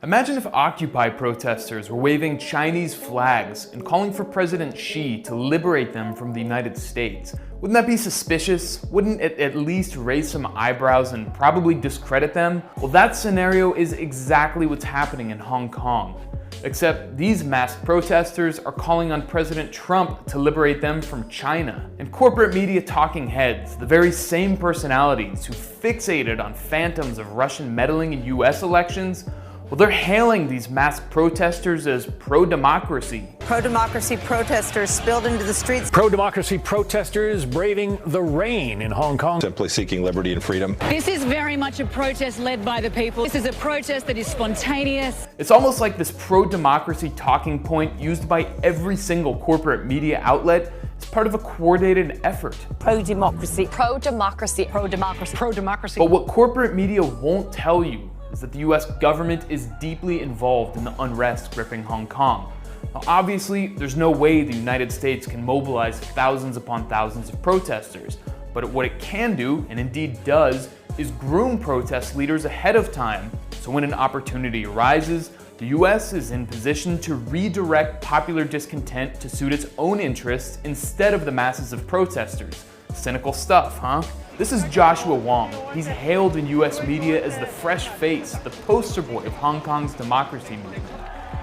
Imagine if Occupy protesters were waving Chinese flags and calling for President Xi to liberate them from the United States. Wouldn't that be suspicious? Wouldn't it at least raise some eyebrows and probably discredit them? Well, that scenario is exactly what's happening in Hong Kong. Except these masked protesters are calling on President Trump to liberate them from China. And corporate media talking heads, the very same personalities who fixated on phantoms of Russian meddling in US elections, well, they're hailing these masked protesters as pro-democracy. Pro-democracy protesters spilled into the streets. Pro-democracy protesters braving the rain in Hong Kong. Simply seeking liberty and freedom. This is very much a protest led by the people. This is a protest that is spontaneous. It's almost like this pro-democracy talking point used by every single corporate media outlet is part of a coordinated effort. Pro-democracy. Pro-democracy. Pro-democracy. Pro-democracy. But what corporate media won't tell you is that the US government is deeply involved in the unrest gripping Hong Kong. Now, obviously, there's no way the United States can mobilize thousands upon thousands of protesters, but what it can do, and indeed does, is groom protest leaders ahead of time, so when an opportunity arises, the US is in position to redirect popular discontent to suit its own interests instead of the masses of protesters. Cynical stuff, huh? This is Joshua Wong. He's hailed in US media as the fresh face, the poster boy of Hong Kong's democracy movement.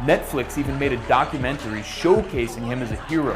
Netflix even made a documentary showcasing him as a hero.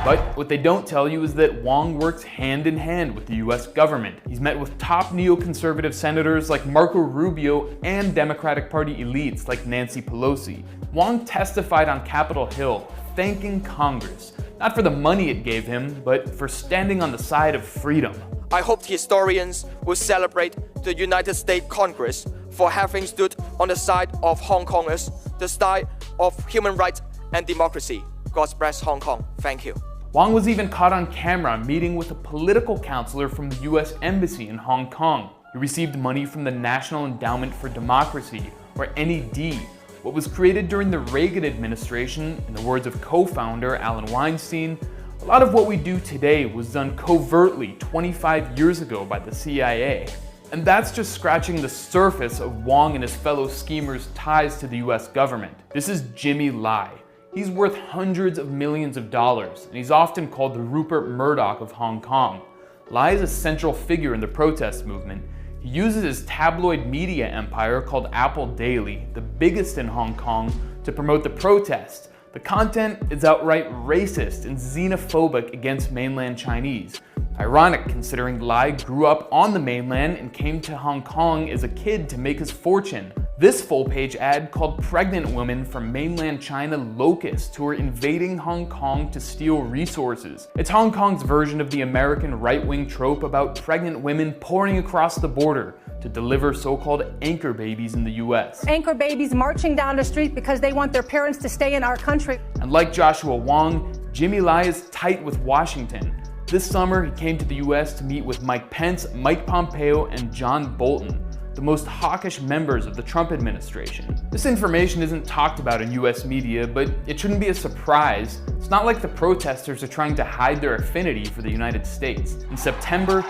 But what they don't tell you is that Wong works hand in hand with the US government. He's met with top neoconservative senators like Marco Rubio and Democratic Party elites like Nancy Pelosi. Wong testified on Capitol Hill, thanking Congress, not for the money it gave him, but for standing on the side of freedom. I hope historians will celebrate the United States Congress for having stood on the side of Hong Kongers, the side of human rights and democracy. God bless Hong Kong. Thank you. Wong was even caught on camera meeting with a political counselor from the US Embassy in Hong Kong. He received money from the National Endowment for Democracy, or NED, what was created during the Reagan administration. In the words of co-founder Alan Weinstein, a lot of what we do today was done covertly 25 years ago by the CIA. And that's just scratching the surface of Wong and his fellow schemers' ties to the US government. This is Jimmy Lai. He's worth hundreds of millions of dollars, and he's often called the Rupert Murdoch of Hong Kong. Lai is a central figure in the protest movement. He uses his tabloid media empire called Apple Daily, the biggest in Hong Kong, to promote the protest. The content is outright racist and xenophobic against mainland Chinese. Ironic considering Lai grew up on the mainland and came to Hong Kong as a kid to make his fortune. This full-page ad called pregnant women from mainland China locusts who are invading Hong Kong to steal resources. It's Hong Kong's version of the American right-wing trope about pregnant women pouring across the border to deliver so-called anchor babies in the US. Anchor babies marching down the street because they want their parents to stay in our country. And like Joshua Wong, Jimmy Lai is tight with Washington. This summer, he came to the US to meet with Mike Pence, Mike Pompeo, and John Bolton, the most hawkish members of the Trump administration. This information isn't talked about in US media, but it shouldn't be a surprise. It's not like the protesters are trying to hide their affinity for the United States. In September,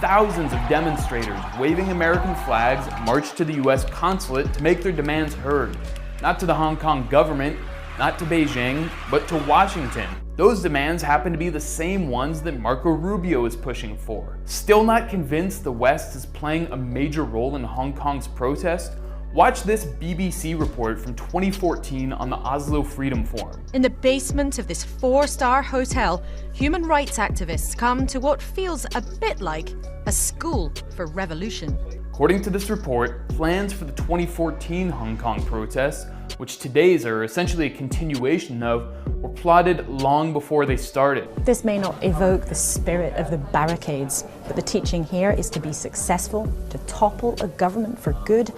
thousands of demonstrators waving American flags marched to the US consulate to make their demands heard. Not to the Hong Kong government, not to Beijing, but to Washington. Those demands happen to be the same ones that Marco Rubio is pushing for. Still not convinced the West is playing a major role in Hong Kong's protest? Watch this BBC report from 2014 on the Oslo Freedom Forum. In the basement of this 4-star hotel, human rights activists come to what feels a bit like a school for revolution. According to this report, plans for the 2014 Hong Kong protests, which today's are essentially a continuation of, were plotted long before they started. This may not evoke the spirit of the barricades, but the teaching here is to be successful, to topple a government for good,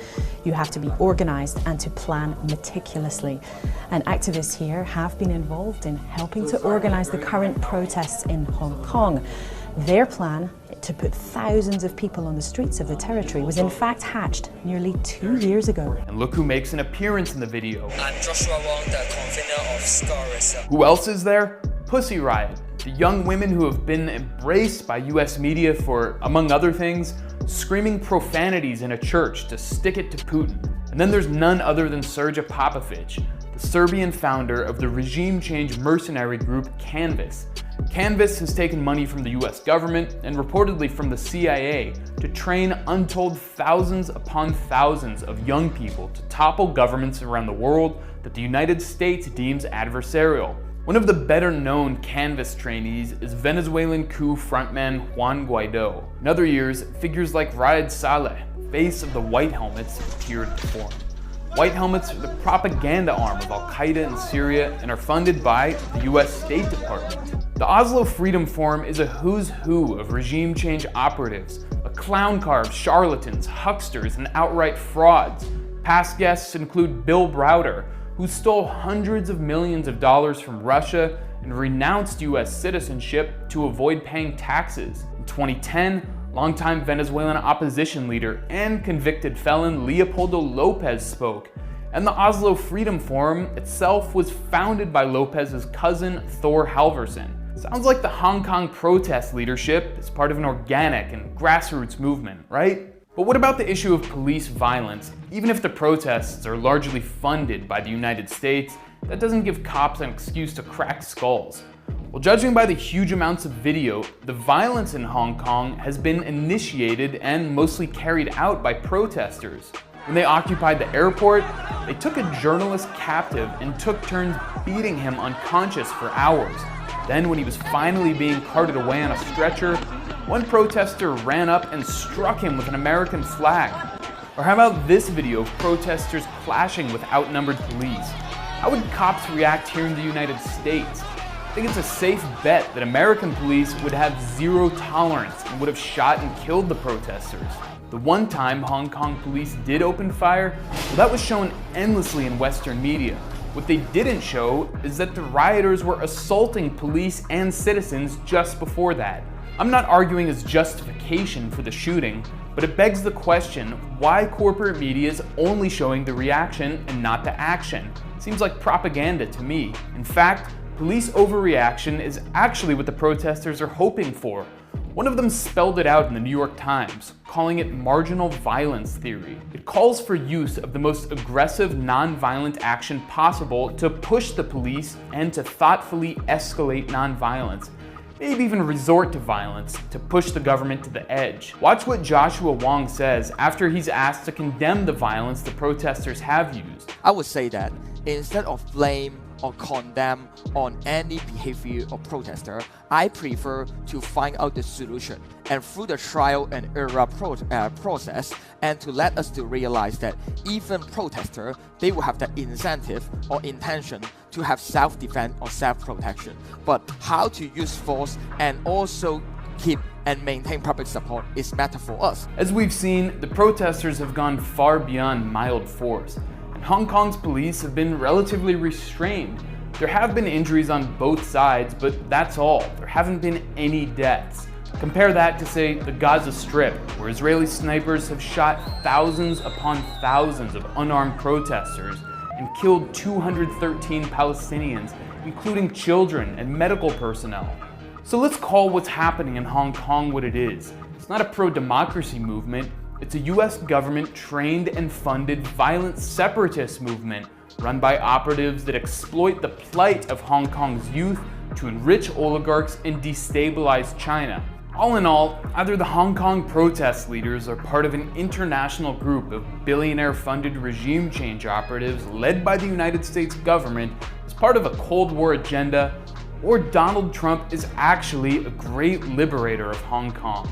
you have to be organized and to plan meticulously. And activists here have been involved in helping to organize the current protests in Hong Kong. Their plan to put thousands of people on the streets of the territory was in fact hatched nearly 2 years ago. And look who makes an appearance in the video. I'm Joshua Wong, the convener of Scorers. Who else is there? Pussy Riot, the young women who have been embraced by US media for, among other things, screaming profanities in a church to stick it to Putin. And then there's none other than Srđan Popović, the Serbian founder of the regime change mercenary group Canvas. Canvas has taken money from the US government and reportedly from the CIA to train untold thousands upon thousands of young people to topple governments around the world that the United States deems adversarial. One of the better known Canvas trainees is Venezuelan coup frontman Juan Guaido. In other years, figures like Raed Saleh, face of the White Helmets, appeared to form. White Helmets are the propaganda arm of Al-Qaeda in Syria and are funded by the US State Department. The Oslo Freedom Forum is a who's who of regime change operatives, a clown car of charlatans, hucksters, and outright frauds. Past guests include Bill Browder, who stole hundreds of millions of dollars from Russia and renounced US citizenship to avoid paying taxes. In 2010, longtime Venezuelan opposition leader and convicted felon Leopoldo López spoke, and the Oslo Freedom Forum itself was founded by López's cousin Thor Halvorsen. Sounds like the Hong Kong protest leadership is part of an organic and grassroots movement, right? But what about the issue of police violence? Even if the protests are largely funded by the United States, that doesn't give cops an excuse to crack skulls. Well, judging by the huge amounts of video, the violence in Hong Kong has been initiated and mostly carried out by protesters. When they occupied the airport, they took a journalist captive and took turns beating him unconscious for hours. Then, when he was finally being carted away on a stretcher, one protester ran up and struck him with an American flag. Or how about this video of protesters clashing with outnumbered police? How would cops react here in the United States? I think it's a safe bet that American police would have zero tolerance and would have shot and killed the protesters. The one time Hong Kong police did open fire, well, that was shown endlessly in Western media. What they didn't show is that the rioters were assaulting police and citizens just before that. I'm not arguing as justification for the shooting, but it begs the question why corporate media is only showing the reaction and not the action. Seems like propaganda to me. In fact, police overreaction is actually what the protesters are hoping for. One of them spelled it out in the New York Times, calling it marginal violence theory. It calls for use of the most aggressive, non-violent action possible to push the police and to thoughtfully escalate non-violence. Maybe even resort to violence to push the government to the edge. Watch what Joshua Wong says after he's asked to condemn the violence the protesters have used. I would say that instead of blame or condemn on any behavior of protester, I prefer to find out the solution and through the trial and error process, and to let us to realize that even protester, they will have the incentive or intention to have self-defense or self-protection. But how to use force and also keep and maintain public support is matter for us. As we've seen, the protesters have gone far beyond mild force. Hong Kong's police have been relatively restrained. There have been injuries on both sides, but that's all. There haven't been any deaths. Compare that to, say, the Gaza Strip, where Israeli snipers have shot thousands upon thousands of unarmed protesters and killed 213 Palestinians, including children and medical personnel. So let's call what's happening in Hong Kong what it is. It's not a pro-democracy movement. It's a US government trained and funded violent separatist movement run by operatives that exploit the plight of Hong Kong's youth to enrich oligarchs and destabilize China. All in all, either the Hong Kong protest leaders are part of an international group of billionaire-funded regime change operatives led by the United States government as part of a Cold War agenda, or Donald Trump is actually a great liberator of Hong Kong.